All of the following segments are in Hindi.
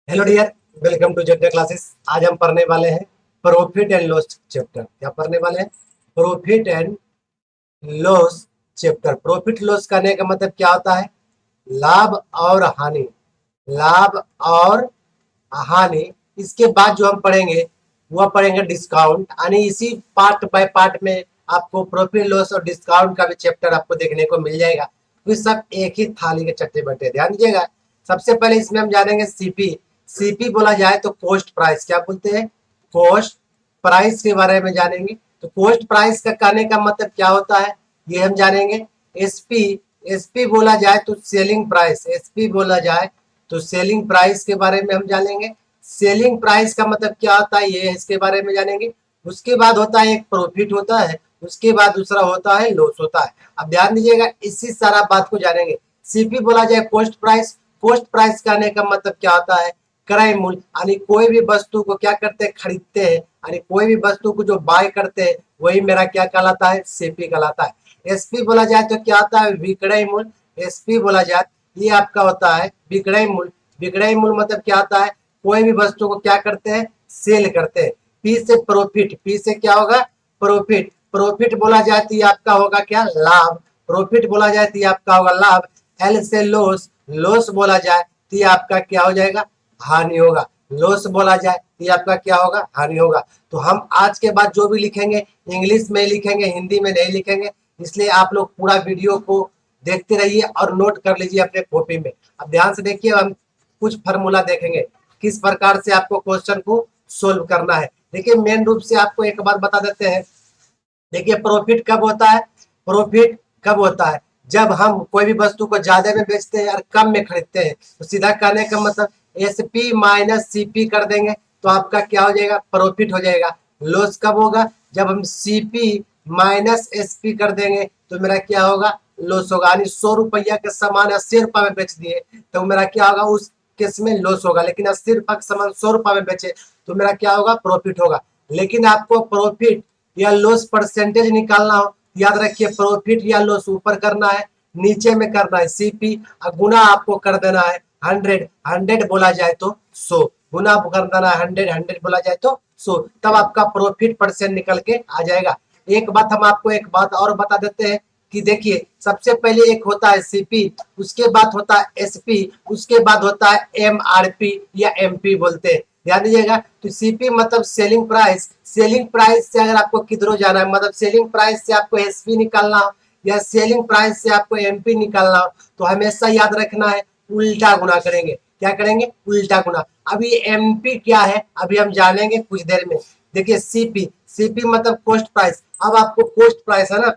Hello dear, welcome to Z classes. आज हम पढ़ने वाले हैं प्रॉफिट एंड लॉस चैप्टर। क्या पढ़ने वाले हैं? Profit and loss chapter. Profit loss करने का मतलब क्या होता है? लाभ और हानि। लाभ और हानि। इसके बाद जो हम पढ़ेंगे वह पढ़ेंगे डिस्काउंट, यानी इसी पार्ट बाय पार्ट में आपको प्रॉफिट लॉस और डिस्काउंट का भी चैप्टर आपको देखने को मिल जाएगा। तो ये सब एक ही थाली के चट्टे बट्टे, ध्यान दीजिएगा। सबसे पहले इसमें हम जानेंगे सीपी। सीपी बोला जाए तो कॉस्ट प्राइस। क्या बोलते हैं? कॉस्ट प्राइस के बारे में जानेंगे। तो कॉस्ट प्राइस का कहने का मतलब क्या होता है ये हम जानेंगे। एसपी। एसपी बोला जाए तो सेलिंग प्राइस। एसपी बोला जाए तो सेलिंग प्राइस के बारे में हम जानेंगे। सेलिंग प्राइस का मतलब क्या होता है ये इसके बारे में जानेंगे। उसके बाद होता है एक प्रॉफिट होता है, उसके बाद दूसरा होता है लॉस होता है। अब ध्यान दीजिएगा, इसी सारा बात को जानेंगे। सीपी बोला जाए कॉस्ट प्राइस। कॉस्ट प्राइस कहने का मतलब क्या होता है? क्रय मूल्य, यानी कोई भी वस्तु को क्या करते हैं? खरीदते हैं, यानी कोई भी वस्तु को जो बाय करते हैं वही मेरा क्या कहलाता है? सीपी कहलाता है। एसपी बोला जाए तो क्या होता है? विक्रय मूल्य। एसपी बोला जाए ये आपका होता है विक्रय मूल्य। विक्रय मूल्य मतलब क्या होता है? कोई भी वस्तु को क्या करते हैं? सेल करते हैं। पी से प्रॉफिट। पी से क्या होगा? प्रॉफिट। प्रॉफिट बोला जाए तो ये आपका होगा क्या? लाभ। प्रॉफिट बोला जाए तो ये आपका होगा लाभ। एल से लॉस। लॉस बोला जाए तो ये आपका क्या हो जाएगा? हानि होगा। लॉस बोला जाए तो ये आपका क्या होगा? हानि होगा। तो हम आज के बाद जो भी लिखेंगे इंग्लिश में लिखेंगे, हिंदी में नहीं लिखेंगे। इसलिए आप लोग पूरा वीडियो को देखते रहिए और नोट कर लीजिए अपने कॉपी में। अब ध्यान से देखिए, हम कुछ फार्मूला देखेंगे किस प्रकार से आपको क्वेश्चन को सोल्व करना है। देखिए मेन रूप से आपको एक बात बता देते हैं। देखिए प्रॉफिट कब होता है? प्रॉफिट कब होता है? जब हम कोई भी वस्तु को ज्यादा में बेचते हैं और कम में खरीदते हैं। तो सीधा कहने का मतलब एसपी माइनस सीपी कर देंगे तो आपका क्या हो जाएगा? प्रॉफिट हो जाएगा। लॉस कब होगा? जब हम सीपी माइनस एसपी कर देंगे तो मेरा क्या होगा? लॉस होगा। यानी 100 रुपया के सामान 80 रुपया में बेच दिए तो मेरा क्या होगा? उस केस में लॉस होगा। लेकिन 80 रुपया का सामान 100 रुपया में बेचे तो मेरा क्या होगा? प्रॉफिट होगा। लेकिन आपको प्रॉफिट या लॉस परसेंटेज निकालना हो, याद रखिए प्रॉफिट या लॉस ऊपर करना है, नीचे में करना है सीपी, और गुना आपको कर देना है 100। 100 बोला जाए तो 100 गुना कर देना है 100। 100 बोला जाए तो 100, तब आपका प्रॉफिट परसेंट निकल के आ जाएगा। एक बात हम आपको एक बात और बता देते हैं कि देखिए सबसे पहले एक होता है सीपी, उसके बाद होता है एसपी, उसके बाद होता है एमआरपी या एमपी बोलते हैं। ध्यान दीजिएगा। तो सीपी मतलब सेलिंग प्राइस। सेलिंग प्राइस से अगर आपको किधरों जाना है, मतलब सेलिंग प्राइस से आपको एसपी निकालना हो या सेलिंग प्राइस से आपको एमपी निकालना हो, तो हमेशा याद रखना है उल्टा गुना करेंगे। क्या करेंगे? उल्टा गुना। अभी एमपी क्या है अभी हम जानेंगे कुछ देर में। देखिए सीपी। सीपी मतलब कॉस्ट प्राइस। अब आपको कॉस्ट प्राइस है ना,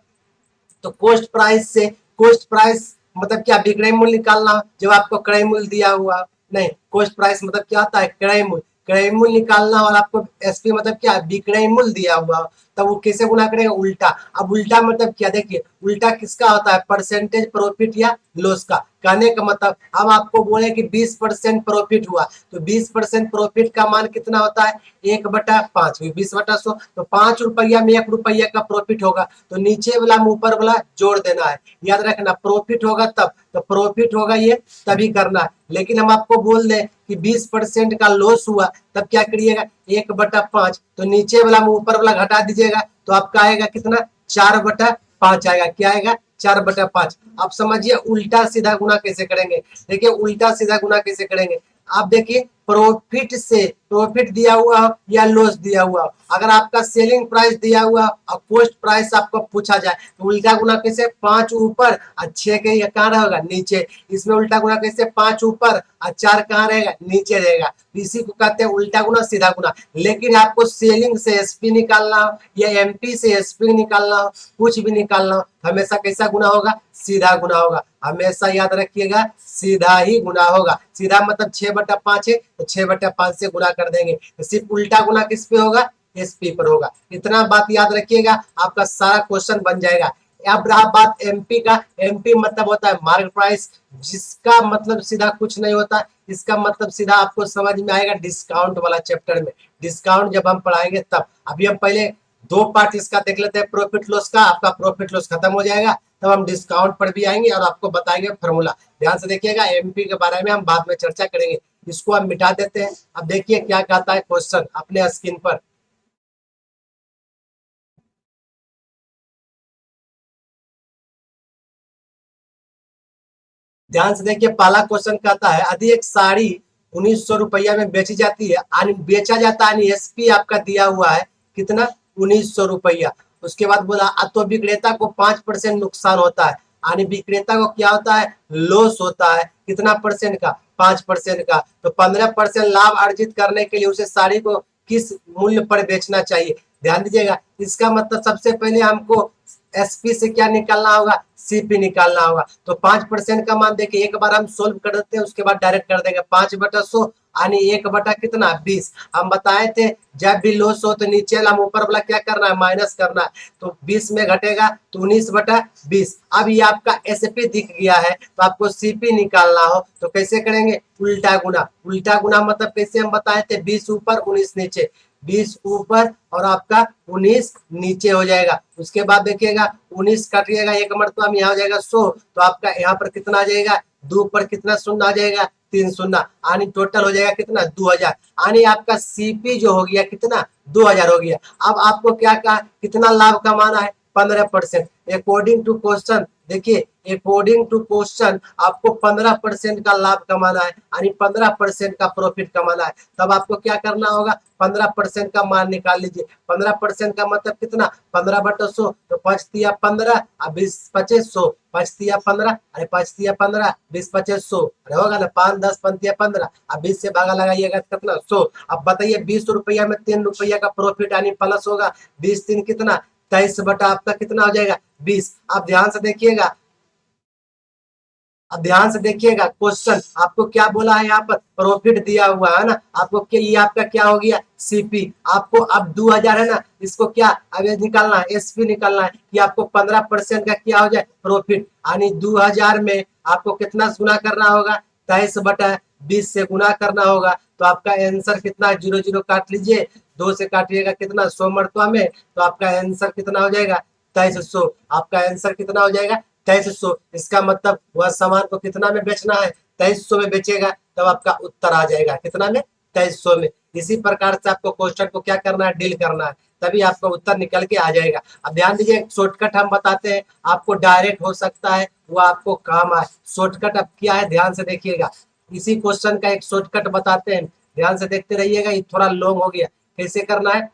तो कॉस्ट प्राइस से कॉस्ट प्राइस मतलब क्या? विक्रय मूल्य निकालना जब आपको क्रय मूल्य दिया हुआ नहीं। कॉस्ट प्राइस मतलब क्या होता है? क्रय मूल्य। क्रय मूल्य निकालना और आपको एसपी मतलब क्या? विक्रय मूल्य दिया हुआ, तब वो कैसे गुना करेंगे? उल्टा। अब उल्टा मतलब क्या? देखिए उल्टा किसका होता है? परसेंटेज प्रॉफिट या लॉस का। कहने का मतलब हम आपको बोले कि 20% प्रॉफिट हुआ तो 20% प्रॉफिट का मान कितना होता है? 1/5। 20/100 तो 5 रुपया में 1 रुपया का प्रॉफिट होगा, तो नीचे वाला में ऊपर वाला जोड़ देना है। याद रखना प्रॉफिट होगा तब, तो प्रॉफिट होगा ये तभी करना है। लेकिन हम आपको बोल दें कि 20% का लॉस हुआ तब क्या करिएगा? 1/5, तो नीचे वाला में ऊपर वाला घटा दीजिएगा तो आपका आएगा कितना? 4/5 आएगा। क्या आएगा? 4/5। आप समझिए उल्टा सीधा गुना कैसे करेंगे। देखिए उल्टा सीधा गुना कैसे करेंगे। आप देखिए प्रॉफिट से प्रॉफिट दिया हुआ या लॉस दिया हुआ, अगर आपका सेलिंग प्राइस दिया हुआ और कॉस्ट प्राइस आपको पूछा जाए तो उल्टा गुना कैसे? 5 ऊपर और 6 के कहाँ रहेगा? नीचे। इसमें उल्टा गुना कैसे? 5 ऊपर और 4 कहाँ रहेगा? नीचे रहेगा। इसी को कहते हैं उल्टा गुना सीधा गुना। लेकिन आपको सेलिंग से एसपी निकालना हो या एमपी से एसपी निकालना हो, कुछ भी निकालना हो, हमेशा कैसा गुना होगा? सीधा गुना होगा। हमेशा याद रखिएगा सीधा ही गुना होगा। सीधा मतलब 6/5 है तो 6/5 से गुना कर देंगे। तो सिर्फ उल्टा गुना किस पे होगा? एसपी पर होगा। इतना बात याद रखिएगा, आपका सारा क्वेश्चन बन जाएगा। अब रहा बात एमपी का। एमपी मतलब होता है मार्केट प्राइस, जिसका मतलब सीधा कुछ नहीं होता। इसका मतलब सीधा आपको समझ में आएगा डिस्काउंट वाला चैप्टर में। डिस्काउंट जब हम पढ़ाएंगे तब। अभी हम पहले 2 पार्ट इसका देख लेते हैं प्रॉफिट लॉस का। आपका प्रॉफिट लॉस खत्म हो जाएगा तब हम डिस्काउंट पर भी आएंगे और आपको बताएंगे फॉर्मूला। ध्यान से देखिएगा, एमपी के बारे में हम बाद में चर्चा करेंगे। इसको हम मिटा देते हैं। अब देखिए क्या कहता है क्वेश्चन अपने स्क्रीन पर। ध्यान से देखिए पहला क्वेश्चन कहता है यदि एक साड़ी 1900 रुपया में बेची जाती है यानी बेचा जाता है, एसपी आपका दिया हुआ है कितना 1900 रुपया। उसके बाद बोला तो विक्रेता को 5% नुकसान होता है, यानी विक्रेता को क्या होता है लॉस होता है कितना परसेंट का 5% का। तो 15% लाभ अर्जित करने के लिए उसे साड़ी को किस मूल्य पर बेचना चाहिए। ध्यान दीजिएगा इसका मतलब सबसे पहले हमको एसपी से क्या निकालना होगा सीपी निकालना होगा। तो 5% का मान देखिए एक बार हम सोल्व कर देते हैं उसके बाद डायरेक्ट कर देंगे 5/100 यानी 1 कितना 20। हम बताए थे जब भी लॉस हो तो नीचे वाला हम ऊपर वाला क्या करना है माइनस करना है। तो 20 में घटेगा तो 19/20। अब ये आपका एसपी दिख गया है तो आपको सीपी निकालना हो तो कैसे करेंगे उल्टा गुना। उल्टा गुना मतलब कैसे हम बताए थे 20 ऊपर 19 नीचे, 20 ऊपर और आपका 19 नीचे हो जाएगा। उसके बाद देखिएगा 19 काटिएगा एक मरतबा में यहाँ हो जाएगा 100। तो आपका यहाँ पर कितना आ जाएगा 2 पर कितना शून्य आ जाएगा 3 शून्य, यानी टोटल हो जाएगा कितना 2000, यानी आपका सीपी जो हो गया कितना 2000 हो गया। अब आपको क्या कहा कितना लाभ कमाना है 15%। अकॉर्डिंग टू क्वेश्चन देखिए अकॉर्डिंग टू क्वेश्चन आपको 15% का लाभ कमाना है, यानी 15% का प्रॉफिट कमाना है। तब आपको क्या करना होगा 15% का मान निकाल लीजिए। 15% का मतलब कितना 15/100 तो 5×15 और 20×25 100, 5×15 अरे 5×15 20×25 100 अरे होगा ना 5×10 15 अब 20 से भागा लगाइएगा कितना 100। अब बताइए 20 रुपया में 3 रुपया का प्रॉफिट यानी प्लस होगा 20×3 कितना 23 बटा आपका कितना हो जाएगा 20। आप ध्यान से देखिएगा, अब ध्यान से देखिएगा क्वेश्चन आपको क्या बोला है यहाँ पर प्रॉफिट दिया हुआ है ना। आपको क्या ये आपका क्या हो गया सीपी। आपको अब 2000 है ना इसको क्या अब ये निकालना है एसपी निकालना है कि आपको 15% का क्या हो जाए प्रॉफिट, यानी 2000 में आपको कितना गुना करना होगा 23/20 से गुना करना होगा। तो आपका आंसर कितना 0 0 काट लीजिए 2 से काटिएगा कितना 100 मरतबा में तो आपका आंसर कितना हो जाएगा 2300। आपका आंसर कितना हो जाएगा 2300। इसका मतलब वह सामान को कितना में बेचना है 2300 में बेचेगा तब आपका उत्तर आ जाएगा कितना में 2300 में। इसी प्रकार से आपको क्वेश्चन को क्या करना है डील करना है तभी आपका उत्तर निकल के आ जाएगा। अब ध्यान दीजिए शॉर्टकट हम बताते हैं आपको डायरेक्ट हो सकता है वो आपको काम आए। शॉर्टकट अब क्या है ध्यान से देखिएगा, इसी क्वेश्चन का एक शॉर्टकट बताते हैं ध्यान से देखते रहिएगा। ये थोड़ा लॉन्ग हो गया, कैसे करना है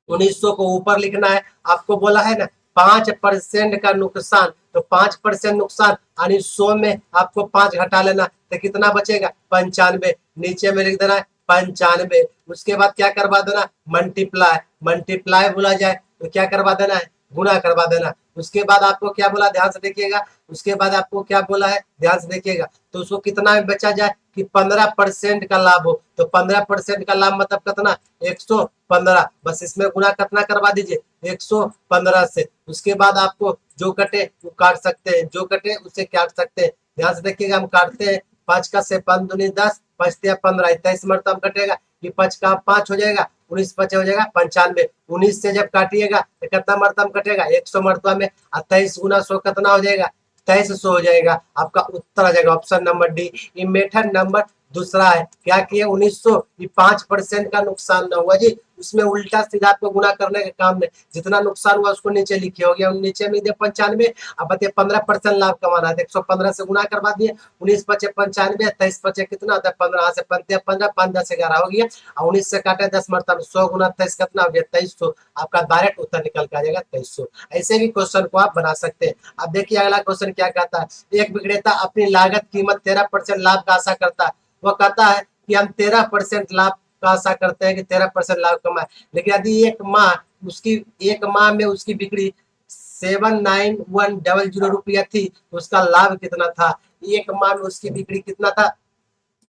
1900 को ऊपर लिखना है। आपको बोला है ना 5% का नुकसान तो 5% नुकसान यानी 100 में आपको 5 घटा लेना तो कितना बचेगा 95। नीचे में लिख देना है 95। उसके बाद क्या करवा देना मल्टीप्लाई, मल्टीप्लाई बोला जाए तो क्या करवा देना है गुना करवा देना। उसके बाद आपको क्या बोला ध्यान से देखिएगा, उसके बाद आपको क्या बोला है ध्यान से देखिएगा तो उसको कितना में बेचा जाए कि 15% का लाभ हो। तो 15% का लाभ मतलब कितना 115, बस इसमें गुना कितना करवा दीजिए 115 से। उसके बाद आपको जो कटे वो काट सकते हैं, जो कटे उसे काट सकते हैं। ध्यान से देखिएगा हम काटते हैं 5 का से 5 दूनी 10 5×15 23 मरतब कटेगा ये 5 का 5 हो जाएगा 19 5 हो जाएगा 95। 19 से जब काटिएगा तो कितना मरतब कटेगा 100 मरतबा में 23 गुना 100 कितना हो जाएगा 2300 हो जाएगा। आपका उत्तर आ जाएगा ऑप्शन नंबर डी। ये मेथड नंबर दूसरा है क्या किए 1900 ये 5% का नुकसान ना हुआ जी, उसमें उल्टा सीधा आपको गुना करने का काम नहीं, जितना नुकसान हुआ उसको नीचे लिखे हो गया नीचे में दे 95। अब बताइए 15% लाभ कमाना है 115 से गुना करवा दिए 19 पचे 95 23 पचे कितना होता है 15 से 15 5 10 11 हो गया और 19 से काटे 10 मरतब 100 गुना 23 कितना हो गया 2300। आपका डायरेक्ट उत्तर निकल के आ जाएगा 2300। ऐसे भी क्वेश्चन को आप बना सकते हैं। अब देखिए अगला क्वेश्चन क्या कहता है एक विक्रेता अपनी लागत कीमत 13% लाभ का आशा करता है। वह कहता है कि हम 13% लाभ का आशा करते हैं कि 13% लाभ कमाए, लेकिन यदि एक माह में उसकी बिक्री 79100 रुपया थी तो उसका लाभ कितना था। एक माह में उसकी बिक्री कितना था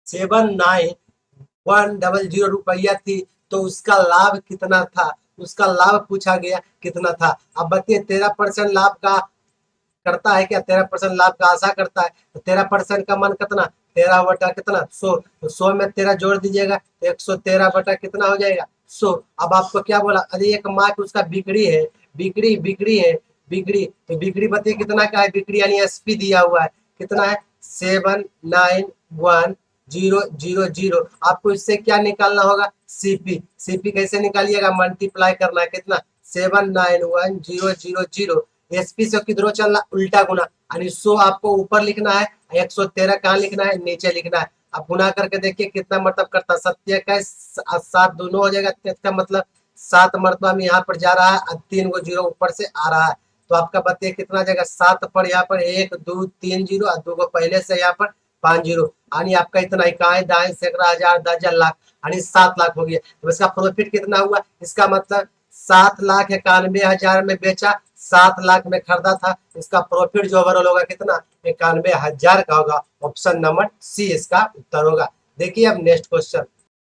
79100 रुपया थी तो उसका लाभ कितना था, उसका लाभ पूछा गया कितना था। अब बताइए 13% लाभ का करता है क्या 13% लाभ का आशा करता है तो 13% का मान कितना 13 बटा कितना 100, तो 100 में 13 जोड़ दीजिएगा तो 113 बटा कितना हो जाएगा 100। अब आपको क्या बोला अरे एक माह की उसका बिक्री है बिक्री है बिक्री तो बिक्री बताइए कितना का है बिक्री यानी एसपी दिया हुआ है कितना है 791 0.000। आपको इससे क्या निकालना होगा, सीपी। सीपी कैसे निकालिएगा, मल्टीप्लाई करना है कितना, 791,000। एसपी से किधरों चलना, उल्टा गुना, यानी 100 आपको ऊपर लिखना है, 113 कहाँ लिखना है, नीचे लिखना है। अब गुना करके देखिए कितना मतलब करता है, 7 दोनों हो जाएगा, इसका मतलब 7 मरतबा में यहाँ पर जा रहा है और 3 गो जीरो ऊपर से आ रहा है। तो आपका बताइए कितना जाएगा, 7 पर यहाँ पर 1 2 3 जीरो और 2 गो पहले से यहाँ पर 5 जीरो, यानी आपका इतना इकाई दाएं सैकड़ा हजार 10,000 लाख, यानी 7 लाख हो गया। तो इसका प्रॉफिट कितना हुआ, इसका मतलब 7,91,000 में बेचा, 7 लाख में खरीदा था। इसका प्रॉफिट जो ओवरऑल होगा कितना, 91,000 का होगा। ऑप्शन नंबर सी इसका उत्तर होगा। देखिए अब नेक्स्ट क्वेश्चन,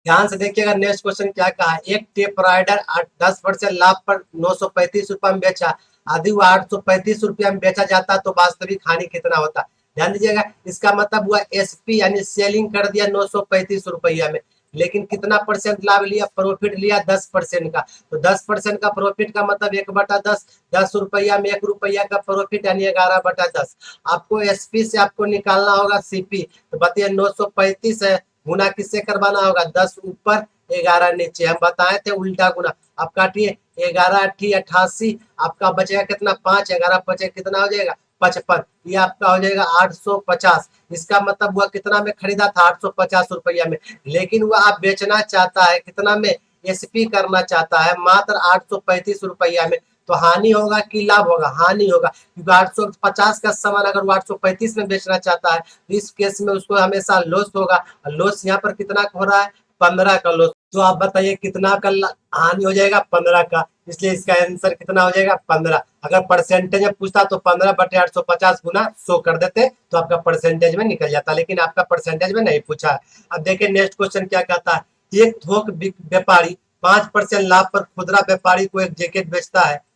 ध्यान से देखिएगा। नेक्स्ट क्वेश्चन क्या कहा है, एक टेप राइडर 10% लाभ पर 935 रुपया में बेचा, यदि वो 835 रुपया में बेचा जाता तो वास्तविक हानि कितना होता। ध्यान दीजिएगा, इसका मतलब हुआ एसपी यानी सेलिंग कर दिया 935 रुपया में, लेकिन कितना परसेंट लाभ लिया, प्रॉफिट लिया 10% का। तो 10% का प्रॉफिट का मतलब 1/10, 10 रुपया में 1 रुपया का प्रॉफिट यानी 11/10। आपको एसपी से आपको निकालना होगा सीपी। तो बताइए 935 है, गुना किससे करवाना होगा, 10 ऊपर 11 नीचे, हम बताए थे उल्टा गुना। आप काटिए 11 8 88, आपका बचेगा कितना, 5, 11 5 कितना हो जाएगा 55, ये आपका हो जाएगा 850। इसका मतलब हुआ कितना में खरीदा था, 850 रुपया में, लेकिन वह आप बेचना चाहता है कितना में, एसपी करना चाहता है मात्र 835 रुपया में। तो हानि होगा कि लाभ होगा, हानि होगा, क्योंकि 850 का सामान अगर वो 835 में बेचना चाहता है तो इस केस में उसको हमेशा लॉस होगा। लॉस यहाँ पर कितना हो रहा है, 15 का लॉस। तो आप बताइए कितना का हानि हो जाएगा, 15 का, इसलिए इसका आंसर कितना हो जाएगा, 15। अगर परसेंटेज में पूछता तो 15/850 गुना 100 कर देते तो आपका परसेंटेज में निकल जाता, लेकिन आपका परसेंटेज में नहीं पूछा है। अब देखिए नेक्स्ट क्वेश्चन क्या कहता है, एक थोक व्यापारी 5% लाभ पर खुदरा व्यापारी को एक जैकेट बेचता है।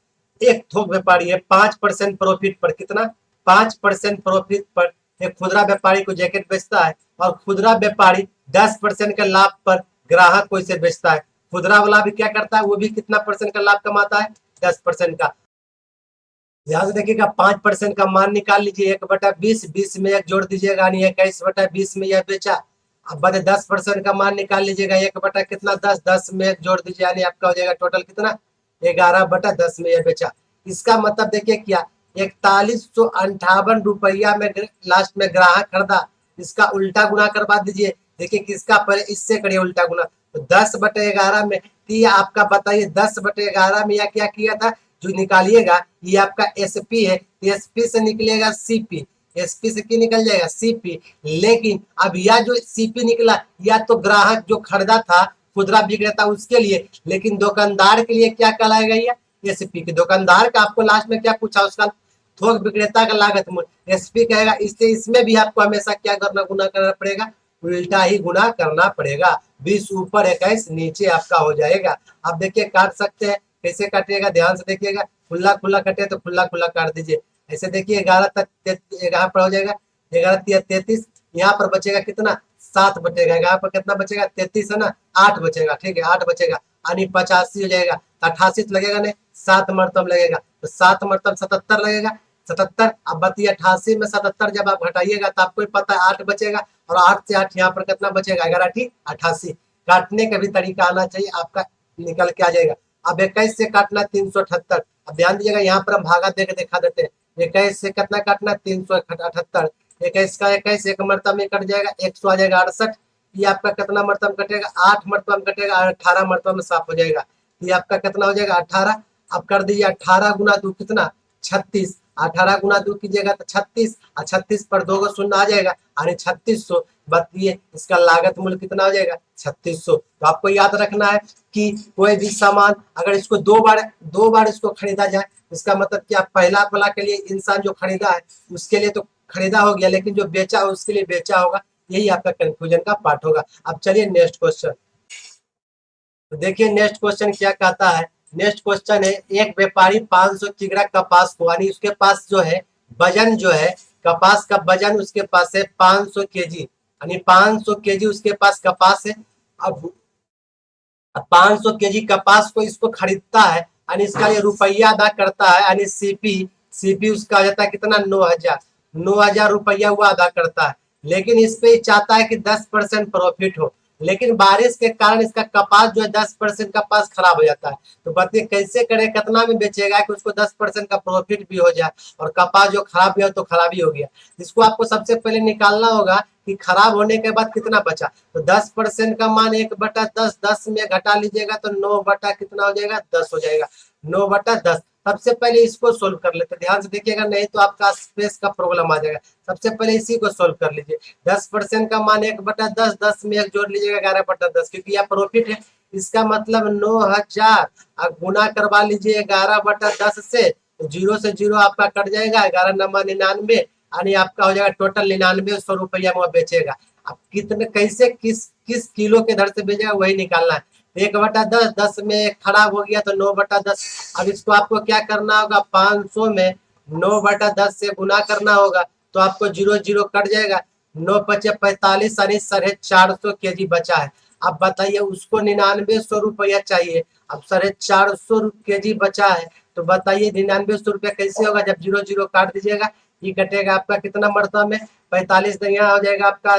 एक थोक व्यापारी है 5% प्रॉफिट पर, कितना, 5% प्रॉफिट पर एक खुदरा व्यापारी को जैकेट बेचता है, और खुदरा व्यापारी 10% के लाभ पर ग्राहक को इसे बेचता है। खुदरा वाला भी क्या करता है, वो भी कितना परसेंट का लाभ कमाता है, 10% का। ध्यान से देखिएगा, 5% का मान निकाल लीजिए, 1/20, 20 में 1 जोड़ दीजिएगा, यानी 21/20 में यह बेचा। अब बने 10% का मान निकाल लीजिएगा, 1 बटा कितना 10, 10 में 1 जोड़ दीजिए, यानी आपका हो जाएगा टोटल कितना, 11/10 में यह बेचा। इसका मतलब देखिए क्या, 4158 रुपया में लास्ट में ग्राहक खरीदा। इसका उल्टा गुना करवा दीजिए, देखिए किसका, पहले इससे करिए उल्टा गुना। तो 10/11 में, ये आपका बताइए 10/11 में यह क्या किया था, जो निकालिएगा ये आपका एसपी है, एसपी से निकलेगा सीपी, एसपी से क्या निकल जाएगा, सीपी। लेकिन अब यह जो सीपी निकला, या तो ग्राहक जो खरीदा था खुदरा विक्रेता उसके लिए, लेकिन दुकानदार के लिए क्या कहलाएगा, ये एसपी के। दुकानदार का आपको लास्ट में क्या पूछा, उसका थोक विक्रेता का लागत मूल्य एसपी कहेगा, इसलिए इसमें भी आपको हमेशा क्या करना, गुना करना पड़ेगा, उल्टा ही गुना करना पड़ेगा। 20 ऊपर 21 नीचे आपका हो जाएगा। आप देखिए काट सकते हैं, कैसे काटिएगा, ध्यान से देखिएगा, खुला खुला कटे तो खुला खुला काट दीजिए। ऐसे देखिए 11 तक यहाँ पर हो जाएगा, 11 33, यहाँ पर बचेगा कितना, 7 बचेगा, यहाँ पर कितना बचेगा, 33 है ना, 8 बचेगा, ठीक है 8 बचेगा, यानी 85 हो जाएगा। 88 लगेगा नहीं, 7 मरतब लगेगा, तो 7 मरतब 77 लगेगा, 77। अब बताइए 88 में 77 जब आप घटाइएगा तो आपको पता है 8 बचेगा, और 8 से 8 यहाँ पर कितना बचेगा, 11 88। काटने का भी तरीका आना चाहिए, आपका निकल के आ जाएगा। अब 21 से काटना 378। अब ध्यान दीजिएगा, यहाँ पर हम भागा दे के दिखा देते हैं। 21 से कितना काटना, 378। 21 का 21 एक मरतब में कट जाएगा, 100 आ जाएगा 68। ये आपका कितना मरतब कटेगा, 8 मरतब में कटेगा, 18 मरतब में साफ हो जाएगा। ये आपका कितना हो जाएगा, 18। अब कर दीजिए 18 गुना 2 कितना, 36। 18 गुना 2 कीजिएगा तो 36, और 36 पर 2 को शून्य आ जाएगा, यानी 3600। बताइए इसका लागत मूल्य कितना हो जाएगा, 3600। तो आपको याद रखना है कि कोई भी सामान अगर इसको दो बार इसको खरीदा जाए, इसका मतलब क्या, पहला वाला के लिए इंसान जो खरीदा है उसके लिए तो खरीदा हो गया, लेकिन जो बेचा है उसके लिए बेचा होगा। यही आपका कंफ्यूजन का पार्ट होगा। अब चलिए नेक्स्ट क्वेश्चन, तो देखिए नेक्स्ट क्वेश्चन क्या कहता है। नेक्स्ट क्वेश्चन है, एक व्यापारी 500 किग्रा कपास को, यानी उसके पास जो है वजन जो है, कपास का वजन उसके पास है 500 केजी, यानी 500 केजी उसके पास कपास है। अब 500 केजी कपास को इसको खरीदता है, यानी इसका ये रुपया अदा करता है, यानी सीपी। सीपी उसका आ जाता है कितना, 9,000 रुपया हुआ अदा करता है। लेकिन इस पे चाहता है कि 10% प्रॉफिट हो, लेकिन बारिश के कारण इसका कपास जो है 10% कपास खराब हो जाता है। तो बताइए कैसे करे, कितना में बेचेगा कि उसको 10% का प्रॉफिट भी हो जाए और कपास जो खराब भी हो तो खराब ही हो गया। इसको आपको सबसे पहले निकालना होगा कि खराब होने के बाद कितना बचा। तो 10% का मान 1/10, 10 में घटा लीजिएगा तो 9 बटा कितना हो जाएगा, 10 हो जाएगा। 9/10 सबसे पहले इसको सोल्व कर लेते, ध्यान से देखिएगा, नहीं तो आपका स्पेस का प्रॉब्लम आ जाएगा। सबसे पहले इसी को सोल्व कर लीजिए। 10% का मान 1/10, 10 में 1 जोड़ लीजिएगा 11/10, क्योंकि यह प्रॉफिट है। इसका मतलब 9000 गुना करवा लीजिए 11/10 से, तो 0 से 0 आपका कट जाएगा, 11×99 यानी आपका हो जाएगा टोटल 9900 रुपया में बेचेगा। अब कितने कैसे किस किस किलो के दर से बेचेगा वही निकालना है। 1/10, 10 में खराब हो गया तो 9/10। अब इसको आपको क्या करना होगा, 500 में 9/10 से गुना करना होगा, तो आपको 0 0 कट जाएगा। 9×5=45 यानी 450 केजी बचा है। अब बताइए उसको 9900 रुपया चाहिए, अब 450 केजी बचा है, तो बताइए 9900 रुपया कैसे होगा। जब 0 0 काट दीजिएगा, ये कटेगा आपका कितना मरतबा में, 45 यहाँ हो जाएगा आपका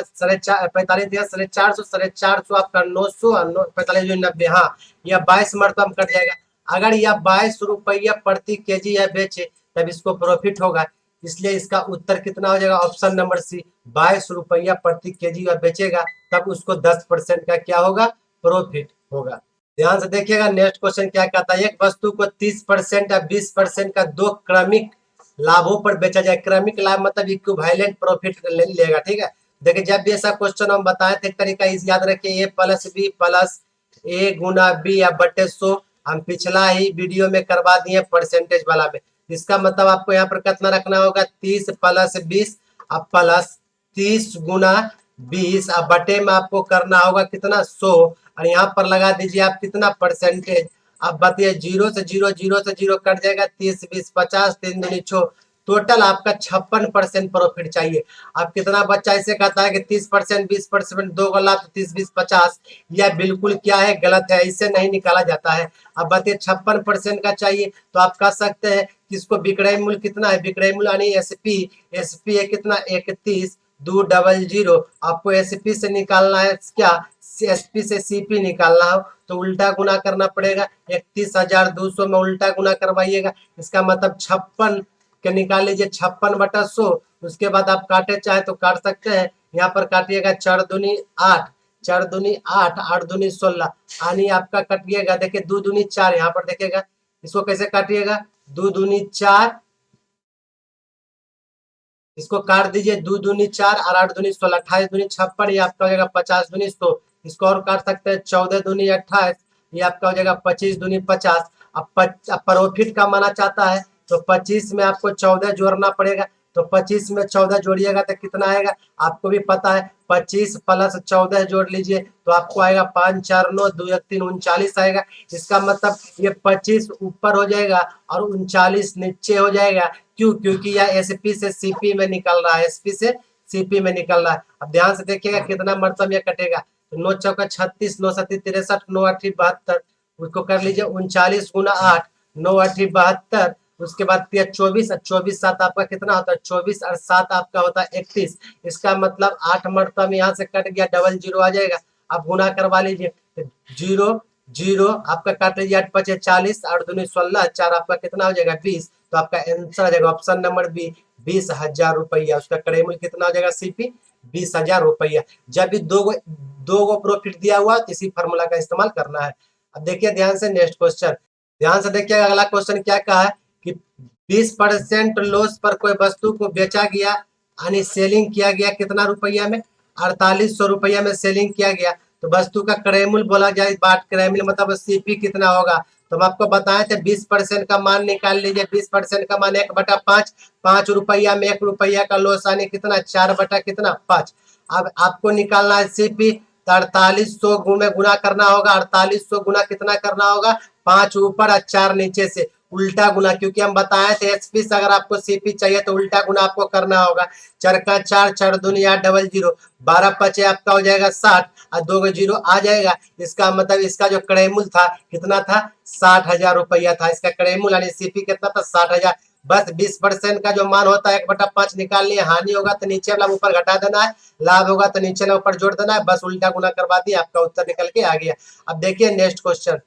45 दिया 450, 450 आपका 900 और 45 हाँ, यह 22 मरतबा में कट जाएगा। अगर यह 22 रुपया प्रति केजी यह बेचे तब इसको प्रॉफिट होगा, इसलिए इसका उत्तर कितना हो जाएगा, ऑप्शन नंबर सी, 22 रुपया प्रति केजी वह बेचेगा, तब उसको 10% का क्या होगा, प्रॉफिट होगा। ध्यान से देखिएगा नेक्स्ट क्वेश्चन क्या कहता है, एक वस्तु को 30% या 20% का दो क्रमिक लाभों पर बेचा जाए। क्रमिक लाभ मतलब इक्विवेलेंट प्रॉफिट लेगा, ठीक है। देखिए जब भी ऐसा क्वेश्चन हम बताए थे, एक तरीका इस याद रखिए, A+B+A×B या बटे 100 हम पिछला ही वीडियो में करवा दिए परसेंटेज वाला में। इसका मतलब आपको यहाँ पर कितना रखना होगा, 30 + 20 अब प्लस 30 × 20 अब बटे में आपको करना होगा कितना, 100, और यहाँ पर लगा दीजिए आप कितना परसेंटेज। अब बताइए 0 से 0, 0 से 0 कट जाएगा, 30 20 50, 3 दूनी 6, टोटल आपका 56% प्रॉफिट चाहिए। अब कितना बच्चा ऐसे कहता है कि 30% 20% दो गला तो 30 20 50, यह बिल्कुल क्या है, गलत है, इससे नहीं निकाला जाता है। अब बताइए 56% का चाहिए, तो आप कह सकते हैं कि इसको विक्रय मूल्य कितना है, विक्रय मूल्य यानी एसपी है कितना, 31 2 00, आपको एसपी से निकालना है क्या, एसपी से सीपी निकालना हो तो उल्टा गुना करना पड़ेगा, 31,200 में उल्टा गुना करवाइएगा। इसका मतलब 56 के निकाल लीजिए, 56/100। उसके बाद आप काटे चाहे तो काट सकते हैं, यहाँ पर काटिएगा 4 दूनी 8, 4 दूनी 8, 8 दूनी 16, यानी आपका कटिएगा, देखिए 2 दूनी 4, यहाँ पर देखिएगा इसको कैसे काटिएगा, 2 दूनी 4, इसको काट दीजिए, 2 दूनी 4 और 8 दूनी 16, 28 दूनी 56, ये आपका हो जाएगा 50 दूनी 100। इसको और काट सकते हैं, 14 दूनी 28, ये आपका हो जाएगा 25 दूनी 50। अब प्रॉफिट का माना चाहता है तो 25 में आपको 14 जोड़ना पड़ेगा, तो 25 में 14 जोड़िएगा तो कितना आएगा, आपको भी पता है, 25 + 14 जोड़ लीजिए तो आपको आएगा 5 4 9 2 1 3 39 आएगा। इसका मतलब ये 25 ऊपर हो जाएगा और 39 नीचे हो जाएगा। क्यों, क्योंकि यह एसपी से सीपी में निकल रहा है, एसपी से सीपी में निकल रहा है। अब ध्यान से देखिएगा कितना मरतब यह कटेगा, तो 9 चौका 36, 9 7 63, 9 8 72, उसको कर लीजिए 39 × 8, 9 8 72, उसके बाद 24, 24 7 आपका कितना होता है, 24 और 7 आपका होता है 31। इसका मतलब 8 मरतबा में यहाँ से कट गया, डबल 0 आ जाएगा। आप गुना करवा लीजिए, 0 0 आपका काट लीजिए, 8 5 40, 8 दूनी 16, 4 आपका कितना हो जाएगा 20, तो आपका आंसर आ जाएगा ऑप्शन नंबर बी, 20,000 रुपया। उसका क्रय मूल्य कितना हो जाएगा सीपी, 20,000 रुपया। जब भी दो गो प्रॉफिट दिया हुआ तो इसी फॉर्मूला का इस्तेमाल करना है। अब देखिए ध्यान से नेक्स्ट क्वेश्चन, ध्यान से देखिए अगला क्वेश्चन क्या कहा है कि 20% लॉस पर कोई वस्तु को बेचा गया, यानी सेलिंग किया गया कितना रुपया में, 4800 रुपया में सेलिंग किया गया। तो वस्तु का क्रय मूल्य बोला जाए, बाट क्रय मूल्य मतलब सीपी कितना होगा, तो हम आपको बताए थे 20% का मान निकाल लीजिए। 20% का मान 1/5, 5 रुपया में 1 रुपया का लॉस आने कितना, 4 बटा कितना 5। अब आपको निकालना है सीपी, तो 4800 में गुना करना होगा, 4800 गुना कितना करना होगा, 5 ऊपर और 4 नीचे से, उल्टा गुना, क्योंकि हम बताए थे एसपी से अगर आपको सीपी चाहिए तो उल्टा गुना आपको करना होगा। 4 का 4, 4 दूनी 8 डबल 0, 12 5 आपका हो जाएगा 60 और 2 0 आ जाएगा। इसका मतलब इसका जो क्रय मूल्य था कितना था, 60,000 रुपया था। इसका क्रय मूल्य यानी सीपी कितना था, 60,000। बस 20% का जो मान होता है 1/5 निकाल लिए, हानि होगा तो नीचे वाला ऊपर घटा देना है, लाभ होगा तो नीचे वाला ऊपर जोड़ देना है, बस उल्टा गुना करवा दिया, आपका उत्तर निकल के आ गया। अब देखिए नेक्स्ट क्वेश्चन,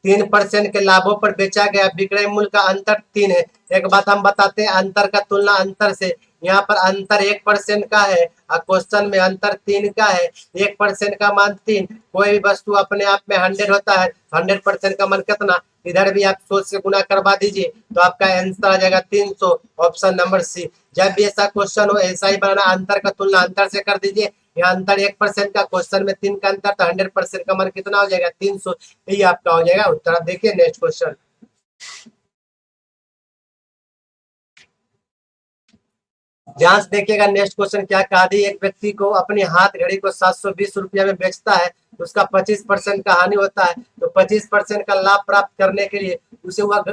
3% के लाभों पर बेचा गया विक्रय मूल्य का अंतर 3 है। एक बात हम बताते हैं, अंतर का तुलना अंतर से, यहाँ पर अंतर 1% का है और क्वेश्चन में अंतर 3 का है। 1% का मान 3, कोई भी वस्तु अपने आप में 100 होता है, 100% का मान कितना, इधर भी आप 100 से गुना करवा दीजिए तो आपका आंसर आ जाएगा 300, ऑप्शन नंबर सी। जब भी ऐसा क्वेश्चन हो ऐसा ही बनाना, अंतर का तुलना अंतर से कर दीजिए। यहाँ अंतर 1% का, क्वेश्चन में 3 का अंतर, तो 100% का मान कितना हो जाएगा 300, यही आपका हो जाएगा उत्तर। अब देखिए नेक्स्ट क्वेश्चन, ध्यान से देखिएगा नेक्स्ट क्वेश्चन क्या कहा दी। एक व्यक्ति को अपनी हाथ घड़ी को 720 रुपया में बेचता है, तो उसका 25% का हानि होता है, तो 25% का लाभ प्राप्त करने के लिए उसे वह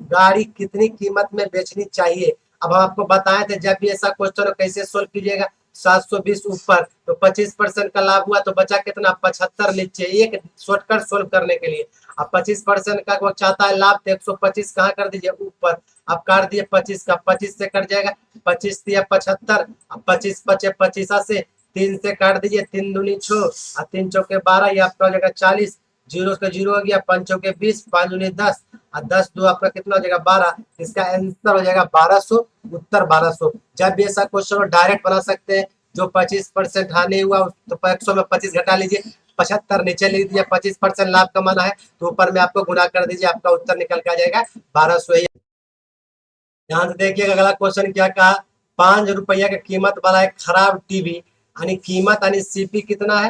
गाड़ी कितनी कीमत में बेचनी चाहिए। अब हम आपको बताए थे जब भी ऐसा क्वेश्चन हो कैसे सोल्व कीजिएगा, 720 ऊपर तो 25% का लाभ हुआ तो बचा कितना, 75 नीचे, एक शॉर्टकट सोल्व करने के लिए। अब 25% का वो चाहता है लाभ, तो 125 कहाँ कर दीजिए ऊपर, अब काट दिए 25 का, 25 से कट जाएगा, 25 दिया 75, अब 25 बचे 25 से 3 से काट दीजिए, 3 दूनी 6 और 3 चौके 12, ये आपका हो जाएगा 40, जीरो का जीरो हो गया, 5 चौके 20, 5 दूनी 10 और 10 दो आपका कितना हो जाएगा 12, इसका आंसर हो जाएगा 1200, उत्तर 1200। जब भी ऐसा क्वेश्चन डायरेक्ट बना सकते हैं, जो 25% हानि हुआ तो 100 में 25 घटा लीजिए, 75 नीचे लिख दिया, 25% लाभ कमाना है तो ऊपर में आपको गुना कर दीजिए, आपका उत्तर निकल के आ जाएगा 1200। ध्यान से देखिएगा अगला क्वेश्चन क्या कहा, 5 रुपया की कीमत वाला एक खराब टीवी, यानी कीमत यानी सीपी कितना है,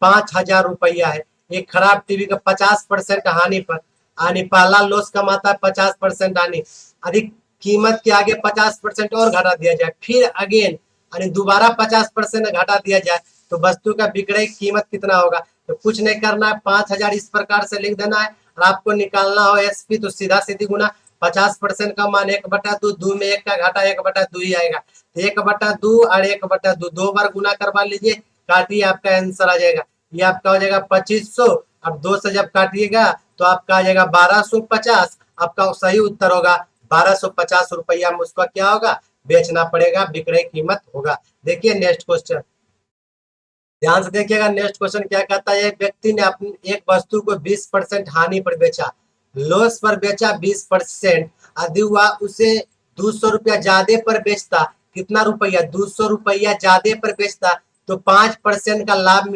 5,000 रुपया है। एक खराब टीवी का 50% हानि पर, यानी पहला लॉस कमाता है 50% हानि, अधिक कीमत के आगे 50% और घटा दिया जाए, फिर अगेन यानी दोबारा 50% घटा दिया जाए तो वस्तु का विक्रय कीमत कितना होगा। तो कुछ नहीं करना है, 5,000 इस प्रकार से लिख देना है, और आपको निकालना हो एसपी तो सीधा सीधी गुना, 50% का मान 1/2, 2 में 1 का घाटा 1/2 ही आएगा, 1/2 और 1/2 दो बार गुना करवा लीजिए, काटिए आपका आंसर आ जाएगा, ये आपका हो जाएगा 2500। अब 2 से जब काटिएगा तो आपका आ जाएगा 1250, आपका सही उत्तर होगा 1250 रुपया में उसका क्या होगा, बेचना पड़ेगा, विक्रय कीमत होगा। देखिए नेक्स्ट क्वेश्चन, ध्यान से देखिएगा नेक्स्ट क्वेश्चन क्या कहता है, एक व्यक्ति ने अपनी एक वस्तु को 20% हानि पर बेचा, लॉस पर बेचा 20%, यदि वह उसे 200 रुपया ज्यादा पर बेचता, कितना रुपया, 200 रुपया ज्यादा पर बेचता तो 5% का लाभ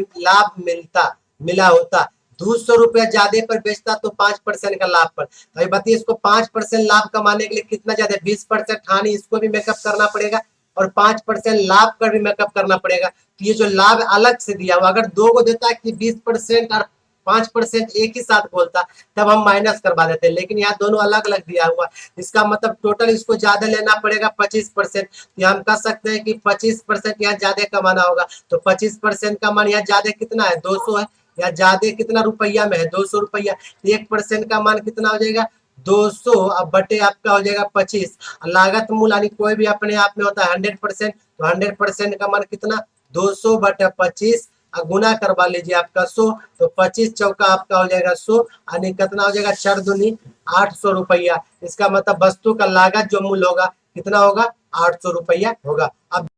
मिला होता। 200 रुपया ज्यादा पर बेचता तो 5% का लाभ पर, तो बताइए इसको 5% लाभ कमाने के लिए कितना ज्यादा, 20% हानि, इसको भी मेकअप करना पड़ेगा और 5% लाभ का भी मेकअप करना पड़ेगा। तो ये जो लाभ अलग से दिया हुआ, अगर दो को देता है कि 20% और 5% एक ही साथ बोलता तब हम माइनस करवा देते हैं, लेकिन यहाँ दोनों अलग अलग दिया हुआ, इसका मतलब टोटल इसको ज्यादा लेना पड़ेगा 25%। तो हम कह सकते हैं कि 25% यहाँ ज्यादा कमाना होगा, तो 25% का मान यहाँ ज्यादा कितना है, 200 है, या ज्यादा कितना रुपया में है, 200 रुपया, 1% का मान कितना हो जाएगा 200, अब बटे आपका हो जाएगा 25, लागत मूल्य यानी कोई भी अपने आप में होता है 100%, तो 100% का मान कितना 200 बटे 25, गुना करवा लीजिए आपका 100, तो 25 चौका आपका हो जाएगा 100, यानी कितना हो जाएगा 4 दूनी 800 रुपया। इसका मतलब वस्तु का लागत जो मूल्य होगा कितना होगा, 800 रुपया होगा। अब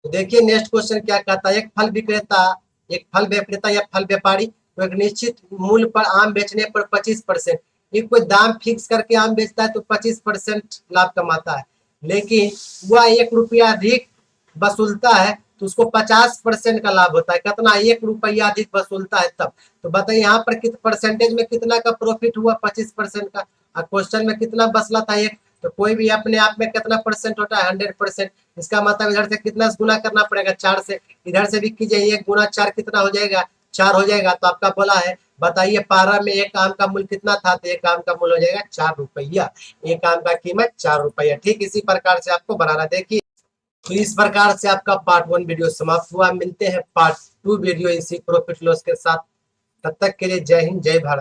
देखिए नेक्स्ट क्वेश्चन क्या कहता है, एक फल विक्रेता या फल व्यापारी तो एक निश्चित मूल्य पर आम बेचने पर 25%, एक कोई दाम फिक्स करके आम बेचता है तो 25% लाभ कमाता है, लेकिन वह 1 रुपया अधिक वसूलता है तो उसको 50% का लाभ होता है, कितना 1 रुपया अधिक वसूलता है तब। तो बताइए यहाँ पर कित परसेंटेज में कितना का प्रॉफिट हुआ, 25% का, और क्वेश्चन में कितना बसला था एक, तो कोई भी अपने आप में कितना परसेंट होता है 100%। इसका मतलब इधर से कितना गुना करना पड़ेगा, 4 से, इधर से भी कीजिए 1 गुना 4 कितना हो जाएगा, 4 हो जाएगा। तो आपका बोला है बताइए 12 में एक आम का मूल्य कितना था, तो एक आम का मूल्य हो जाएगा 4 रुपया, एक आम का कीमत 4 रुपया। ठीक इसी प्रकार से आपको बनाना। देखिए तो इस प्रकार से आपका पार्ट 1 वीडियो समाप्त हुआ, मिलते हैं पार्ट 2 वीडियो इसी प्रॉफिट लॉस के साथ, तब तक के लिए जय हिंद जय भारत।